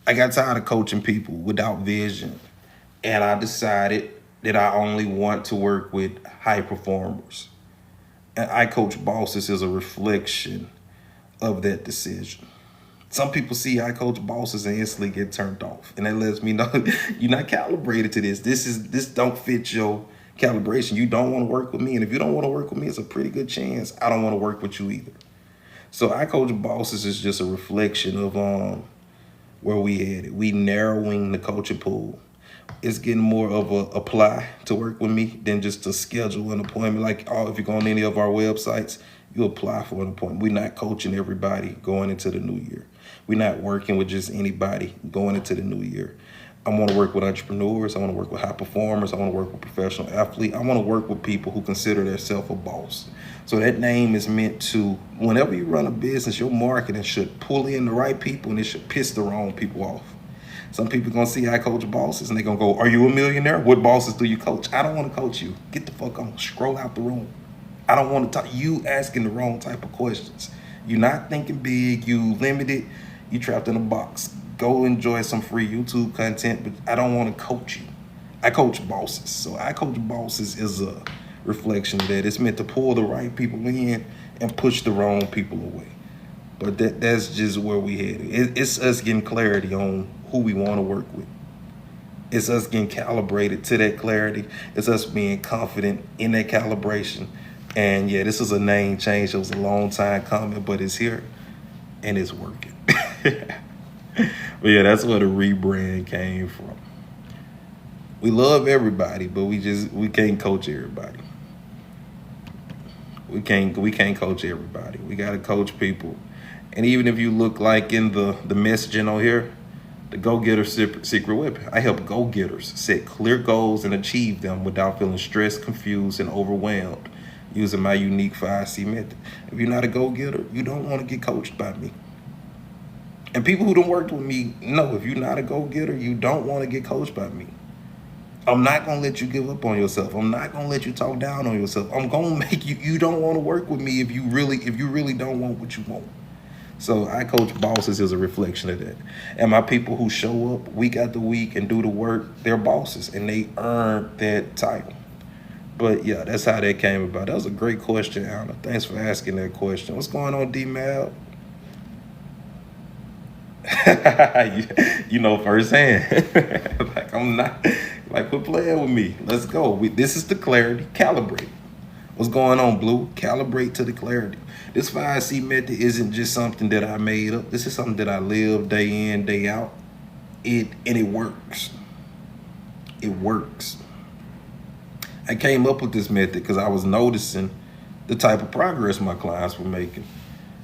I got tired of coaching people without vision. And I decided that I only want to work with high performers. And I coach bosses as a reflection of that decision. Some people see I coach bosses and instantly get turned off. And that lets me know you're not calibrated to this. This don't fit your calibration. You don't want to work with me. And if you don't want to work with me, it's a pretty good chance I don't want to work with you either. So I coach bosses is just a reflection of where we headed. We narrowing the coaching pool. It's getting more of a apply to work with me than just to schedule an appointment. Like, if you go on any of our websites, you apply for an appointment. We're not coaching everybody going into the new year. We're not working with just anybody going into the new year. I want to work with entrepreneurs. I want to work with high performers. I want to work with professional athletes. I want to work with people who consider themselves a boss. So that name is meant to, whenever you run a business, your marketing should pull in the right people and it should piss the wrong people off. Some people going to see I coach bosses and they're going to go, are you a millionaire? What bosses do you coach? I don't want to coach you. Get the fuck on. Scroll out the room. I don't want to talk. You asking the wrong type of questions. You're not thinking big. You limited. You trapped in a box. Go enjoy some free YouTube content, but I don't want to coach you. I coach bosses. So I coach bosses is a reflection of that. It's meant to pull the right people in and push the wrong people away. But that's just where we headed. It's us getting clarity on who we want to work with. It's us getting calibrated to that clarity. It's us being confident in that calibration. And yeah, this is a name change. It was a long time coming, but it's here and it's working. But yeah, that's where the rebrand came from. We love everybody, but we can't coach everybody. We can't coach everybody. We gotta coach people. And even if you look like in the messaging on here, the go-getter secret weapon. I help go-getters set clear goals and achieve them without feeling stressed, confused, and overwhelmed using my unique 5C method. If you're not a go-getter, you don't want to get coached by me. And people who don't work with me know if you're not a go-getter, you don't want to get coached by me. I'm not going to let you give up on yourself. I'm not going to let you talk down on yourself. I'm going to make you don't want to work with me if you really don't want what you want. So I coach bosses as a reflection of that. And my people who show up week after week and do the work, they're bosses and they earn that title. But yeah, that's how that came about. That was a great question, Anna. Thanks for asking that question. What's going on, D-Mal? You know firsthand. Like, I'm not, like, quit playing with me. Let's go. This is the clarity. Calibrate. What's going on, Blue? Calibrate to the clarity. This 5C method isn't just something that I made up. This is something that I live day in, day out. And it works. It works. I came up with this method because I was noticing the type of progress my clients were making.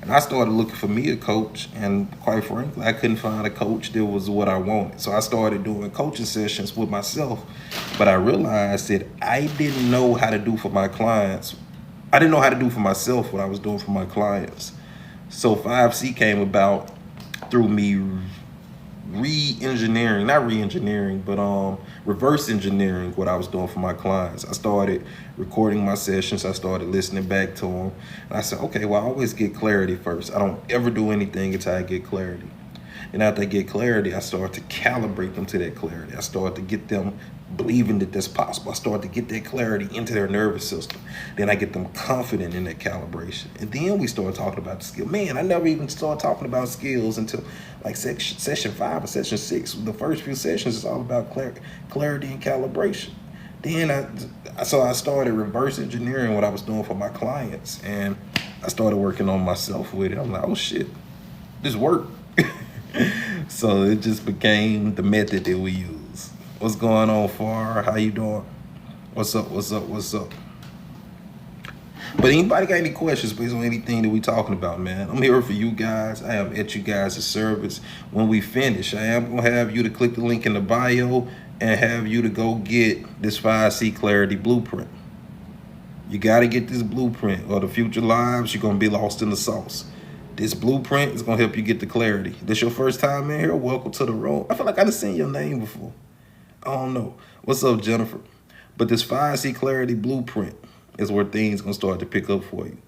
And I started looking for me a coach, and quite frankly, I couldn't find a coach that was what I wanted. So I started doing coaching sessions with myself, but I realized that I didn't know how to do for my clients. I didn't know how to do for myself what I was doing for my clients. So 5C came about through me re-engineering, not re-engineering, but reverse engineering what I was doing for my clients. I started recording my sessions. I started listening back to them. And I said, okay, well, I always get clarity first. I don't ever do anything until I get clarity. And after I get clarity, I start to calibrate them to that clarity. I start to get them believing that that's possible. I start to get that clarity into their nervous system. Then I get them confident in that calibration. And then we start talking about the skill. Man, I never even started talking about skills until like session 5 or session 6. The first few sessions is all about clarity and calibration. Then I started reverse engineering what I was doing for my clients. And I started working on myself with it. I'm like, oh shit, this worked. So it just became the method that we use. What's going on, Far? How you doing? What's up? What's up? What's up? But anybody got any questions based on anything that we talking about, man? I'm here for you guys. I am at you guys' service. When we finish, I am gonna have you to click the link in the bio and have you to go get this 5C Clarity Blueprint. You gotta get this blueprint, or the future lives, you're gonna be lost in the sauce. This blueprint is going to help you get the clarity. This your first time in here? Welcome to the room. I feel like I've seen your name before. I don't know. What's up, Jennifer? But this 5C Clarity Blueprint is where things going to start to pick up for you.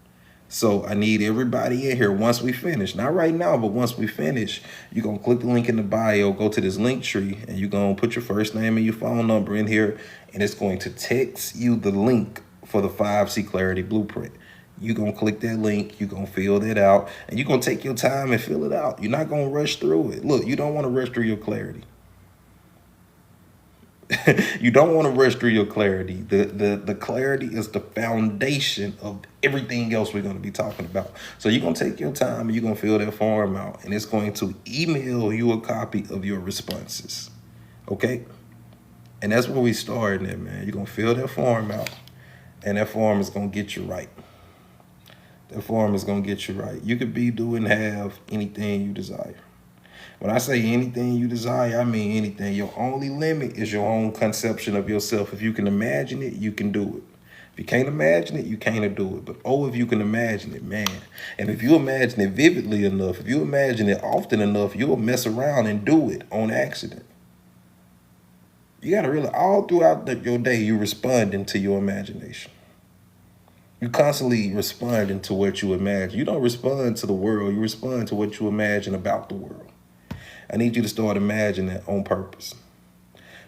So I need everybody in here once we finish. Not right now, but once we finish, you're going to click the link in the bio, go to this link tree, and you're going to put your first name and your phone number in here, and it's going to text you the link for the 5C Clarity Blueprint. You're going to click that link, you're going to fill that out, and you're going to take your time and fill it out. You're not going to rush through it. Look, you don't want to rush through your clarity. You don't want to rush through your clarity. The clarity is the foundation of everything else we're going to be talking about. So you're going to take your time and you're going to fill that form out, and it's going to email you a copy of your responses. Okay? And that's where we starting at, man. You're going to fill that form out, and that form is going to get you right. That form is going to get you right. You could be, do, and have anything you desire. When I say anything you desire, I mean anything. Your only limit is your own conception of yourself. If you can imagine it, you can do it. If you can't imagine it, you can't do it. But oh, if you can imagine it, man. And if you imagine it vividly enough, if you imagine it often enough, you'll mess around and do it on accident. You got to realize all throughout your day, you're responding to your imagination. You constantly responding to what you imagine. You don't respond to the world. You respond to what you imagine about the world. I need you to start imagining that on purpose.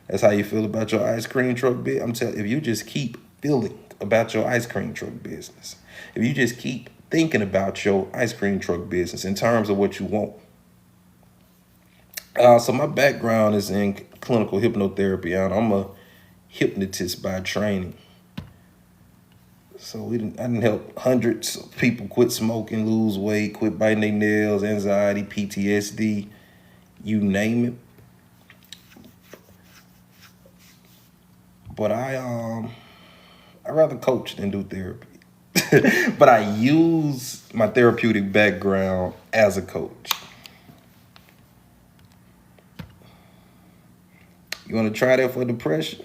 That's how you feel about your ice cream truck business. I'm telling you, if you just keep feeling about your ice cream truck business, if you just keep thinking about your ice cream truck business in terms of what you want. So my background is in clinical hypnotherapy, and I'm a hypnotist by training. So I didn't help hundreds of people quit smoking, lose weight, quit biting their nails, anxiety, PTSD, you name it. But I rather coach than do therapy. But I use my therapeutic background as a coach. You want to try that for depression?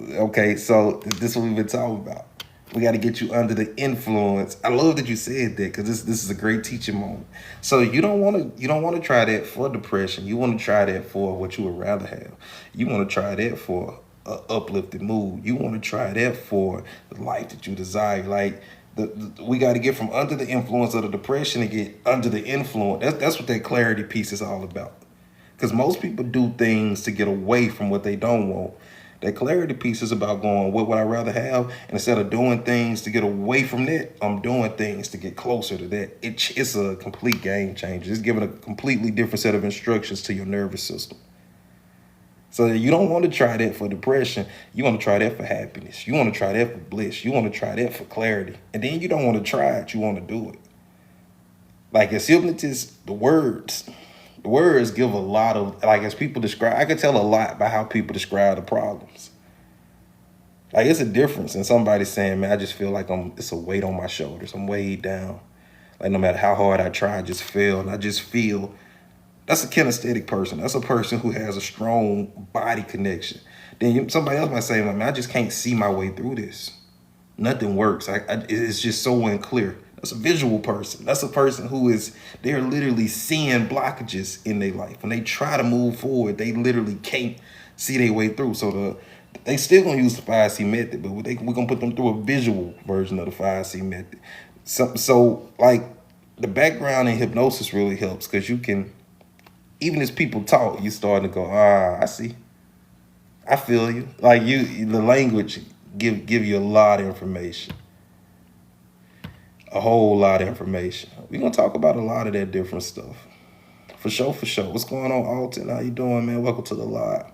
Okay, so this is what we've been talking about. We got to get you under the influence. I love that you said that, because this is a great teaching moment. So you don't want to try that for depression. You want to try that for what you would rather have. You want to try that for an uplifted mood. You want to try that for the life that you desire. Like we got to get from under the influence of the depression and get under the influence. That's what that clarity piece is all about. Because most people do things to get away from what they don't want. That clarity piece is about going, what would I rather have? And instead of doing things to get away from that, I'm doing things to get closer to that. It's a complete game changer. It's giving a completely different set of instructions to your nervous system. So you don't want to try that for depression. You want to try that for happiness. You want to try that for bliss. You want to try that for clarity. And then you don't want to try it. You want to do it. Like as hypnotists, the words give a lot of, like as people describe, I could tell a lot by how people describe the problems. Like it's a difference in somebody saying, man, I just feel like it's a weight on my shoulders. I'm weighed down. Like no matter how hard I try, I just fail. And I just feel that's a kinesthetic person. That's a person who has a strong body connection. Then somebody else might say, man, I just can't see my way through this. Nothing works. It's just so unclear. That's a visual person. That's a person who is, they're literally seeing blockages in their life. When they try to move forward, they literally can't see their way through. So they still gonna use the 5C method, but we're gonna put them through a visual version of the 5C method. So like the background in hypnosis really helps because you can, even as people talk, you starting to go, I see. I feel you. Like the language give you a lot of information. A whole lot of information. We're gonna talk about a lot of that different stuff. For sure, for sure. What's going on, Alton? How you doing, man? Welcome to the live.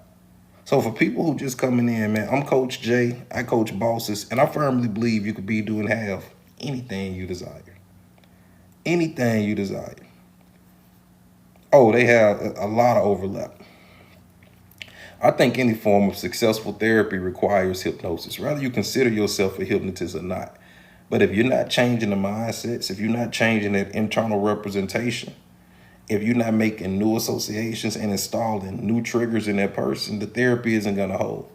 So for people who just coming in, man, I'm Coach Jay. I coach bosses, and I firmly believe you could be doing have anything you desire. Anything you desire. Oh, they have a lot of overlap. I think any form of successful therapy requires hypnosis, whether you consider yourself a hypnotist or not. But if you're not changing the mindsets, if you're not changing that internal representation, if you're not making new associations and installing new triggers in that person, the therapy isn't going to hold.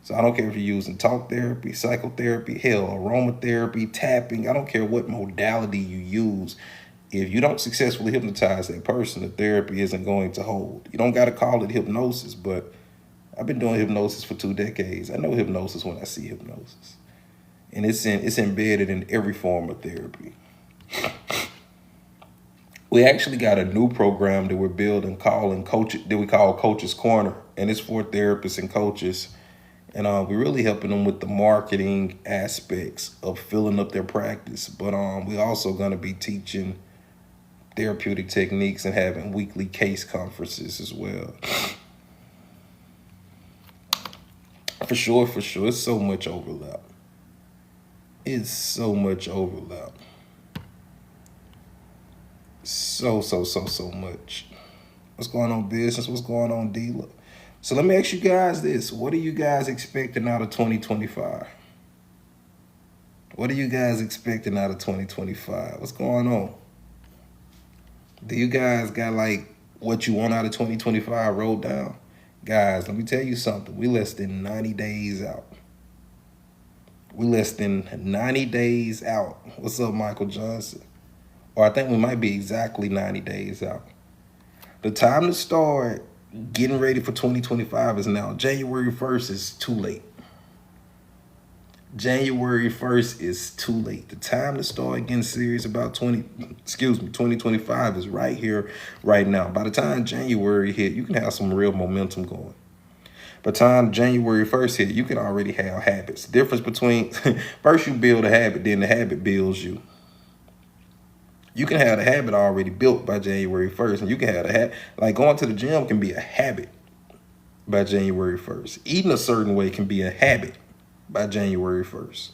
So I don't care if you're using talk therapy, psychotherapy, hell, aromatherapy, tapping. I don't care what modality you use. If you don't successfully hypnotize that person, the therapy isn't going to hold. You don't got to call it hypnosis, but I've been doing hypnosis for 2 decades. I know hypnosis when I see hypnosis. And it's embedded in every form of therapy. We actually got a new program that we're building that we call Coach's Corner. And it's for therapists and coaches. And we're really helping them with the marketing aspects of filling up their practice. But we're also going to be teaching therapeutic techniques and having weekly case conferences as well. For sure. It's so much overlap. It's so much overlap. So much. What's going on, business? What's going on, dealer? So let me ask you guys this. What are you guys expecting out of 2025? What are you guys expecting out of 2025? What's going on? Do you guys got like what you want out of 2025 wrote down? Guys, let me tell you something. We less than 90 days out. We less than 90 days out. What's up, Michael Johnson? Or I think we might be exactly 90 days out. The time to start getting ready for 2025 is now. January 1st is too late. January 1st is too late. The time to start getting serious about 2025 is right here, right now. By the time January hit, you can have some real momentum going. By the time January 1st hit, you can already have habits. The difference between first you build a habit, then the habit builds you. You can have the habit already built by January 1st, and you can have the habit, like going to the gym can be a habit by January 1st. Eating a certain way can be a habit by January 1st.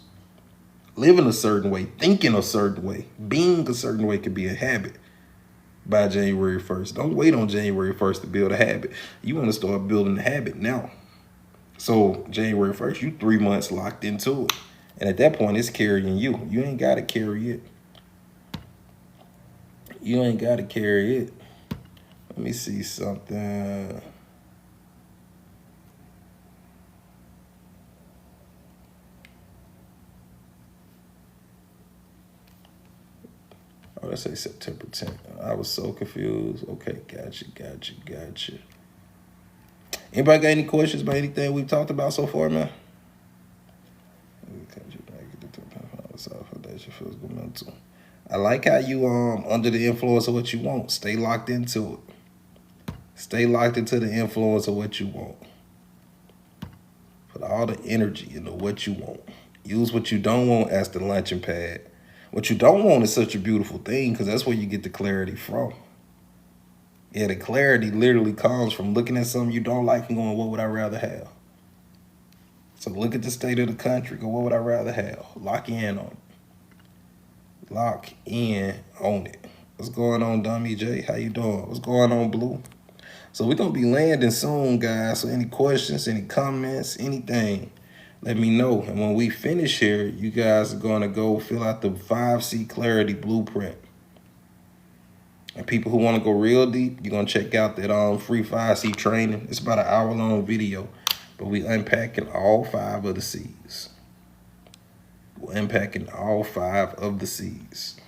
Living a certain way, thinking a certain way, being a certain way can be a habit by January 1st. Don't wait on January 1st to build a habit. You want to start building the habit now. So January 1st, you 3 months locked into it. And at that point, it's carrying you. You ain't got to carry it. You ain't got to carry it. Let me see something. Oh, let's say September 10th. I was so confused. Okay, gotcha. Anybody got any questions about anything we've talked about so far, man? I like how you under the influence of what you want. Stay locked into it. Stay locked into the influence of what you want. Put all the energy into what you want. Use what you don't want as the launching pad. What you don't want is such a beautiful thing because that's where you get the clarity from. Yeah, the clarity literally comes from looking at something you don't like and going, what would I rather have? So look at the state of the country. Go, what would I rather have? Lock in on it. Lock in on it. What's going on, Dummy J? How you doing? What's going on, Blue? So we're going to be landing soon, guys. So any questions, any comments, anything, let me know. And when we finish here, you guys are going to go fill out the 5C Clarity Blueprint. And people who want to go real deep, you're going to check out that free 5C training. It's about an hour-long video, but we unpacking all 5 of the C's. We're unpacking all 5 of the C's.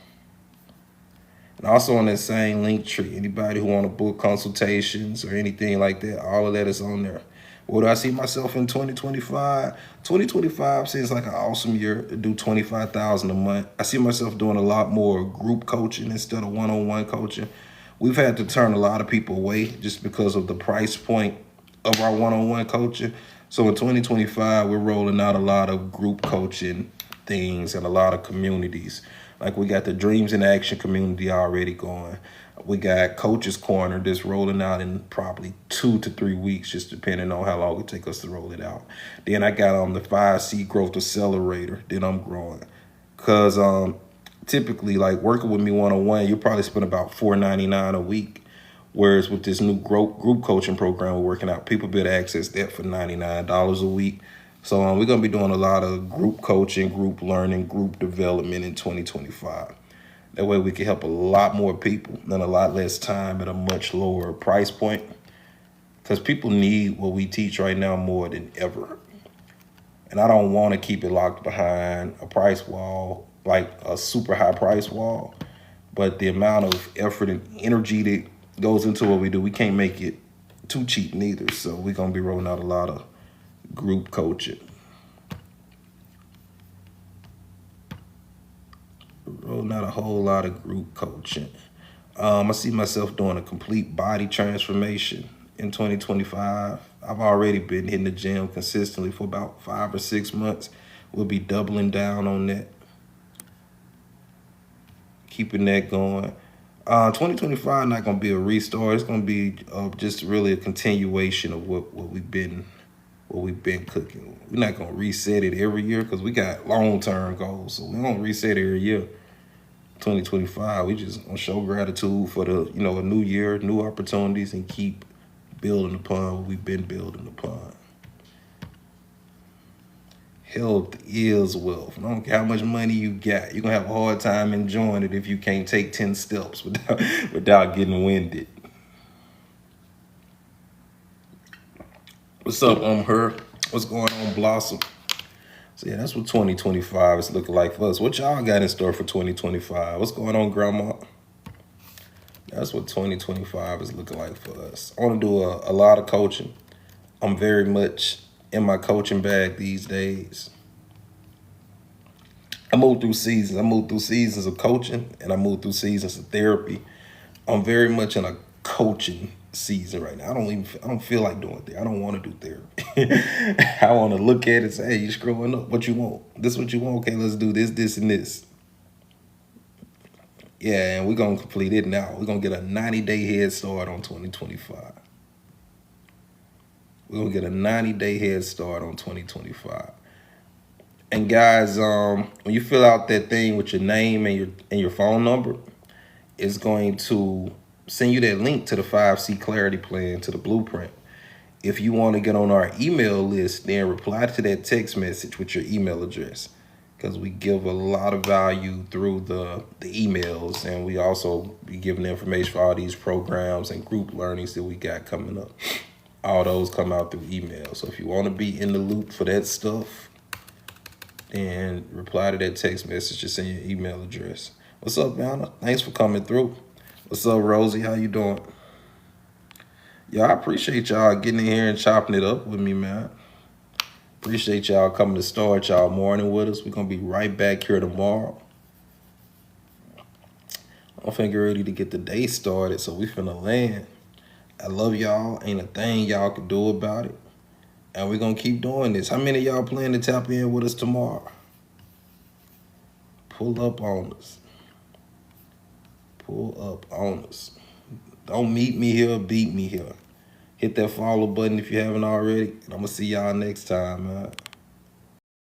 And also on that same link tree, anybody who want to book consultations or anything like that, all of that is on there. What do I see myself in 2025? 2025 seems like an awesome year to do $25,000 a month. I see myself doing a lot more group coaching instead of one-on-one coaching. We've had to turn a lot of people away just because of the price point of our one-on-one coaching. So in 2025, we're rolling out a lot of group coaching things and a lot of communities. Like we got the Dreams in Action community already going. We got Coach's Corner that's rolling out in probably 2 to 3 weeks, just depending on how long it takes us to roll it out. Then I got the 5C Growth Accelerator that I'm growing. Because typically, like working with me one-on-one, you'll probably spend about $4.99 a week. Whereas with this new group coaching program we're working out, people be able to access that for $99 a week. So we're going to be doing a lot of group coaching, group learning, group development in 2025. That way we can help a lot more people in a lot less time at a much lower price point. Because people need what we teach right now more than ever. And I don't want to keep it locked behind a price wall, like a super high price wall. But the amount of effort and energy that goes into what we do, we can't make it too cheap neither. So we're going to be rolling out a lot of group coaching. Rolling out a whole lot of group coaching. I see myself doing a complete body transformation in 2025. I've already been hitting the gym consistently for about 5 or 6 months. We'll be doubling down on that. Keeping that going. 2025 not going to be a restart. It's going to be just really a continuation of what we've been cooking. We're not going to reset it every year because we got long-term goals. So we don't reset every year. 2025, we just going to show gratitude for the, a new year, new opportunities, and keep building upon what we've been building upon. Health is wealth. I don't care how much money you got. You're going to have a hard time enjoying it if you can't take 10 steps without getting winded. What's up, her? What's going on, Blossom? So yeah, that's what 2025 is looking like for us. What y'all got in store for 2025? What's going on, Grandma? That's what 2025 is looking like for us. I want to do a lot of coaching. I'm very much in my coaching bag these days. I move through seasons. I move through seasons of coaching, and I move through seasons of therapy. I'm very much in a coaching season right now. I don't feel like doing therapy. I don't want to do therapy. I want to look at it and say, hey, you're screwing up. What you want? This is what you want? Okay, let's do this, this, and this. Yeah, and we're going to complete it now. We're going to get a 90-day head start on 2025. We're going to get a 90-day head start on 2025. And guys, when you fill out that thing with your name and your phone number, it's going to send you that link to the 5C Clarity Plan, to the blueprint. If you want to get on our email list, then reply to that text message with your email address, because we give a lot of value through the emails, and we also be giving information for all these programs and group learnings that we got coming up. All those come out through email. So if you want to be in the loop for that stuff, then reply to that text message, just send your email address. What's up, Vanna? Thanks for coming through. What's up, Rosie? How you doing? Yo, I appreciate y'all getting in here and chopping it up with me, man. Appreciate y'all coming to start y'all morning with us. We're going to be right back here tomorrow. I'm finna ready to get the day started, so we finna land. I love y'all. Ain't a thing y'all can do about it. And we're going to keep doing this. How many of y'all plan to tap in with us tomorrow? Pull up on us. Pull up on us. Don't meet me here, beat me here. Hit that follow button if you haven't already. And I'm going to see y'all next time, man.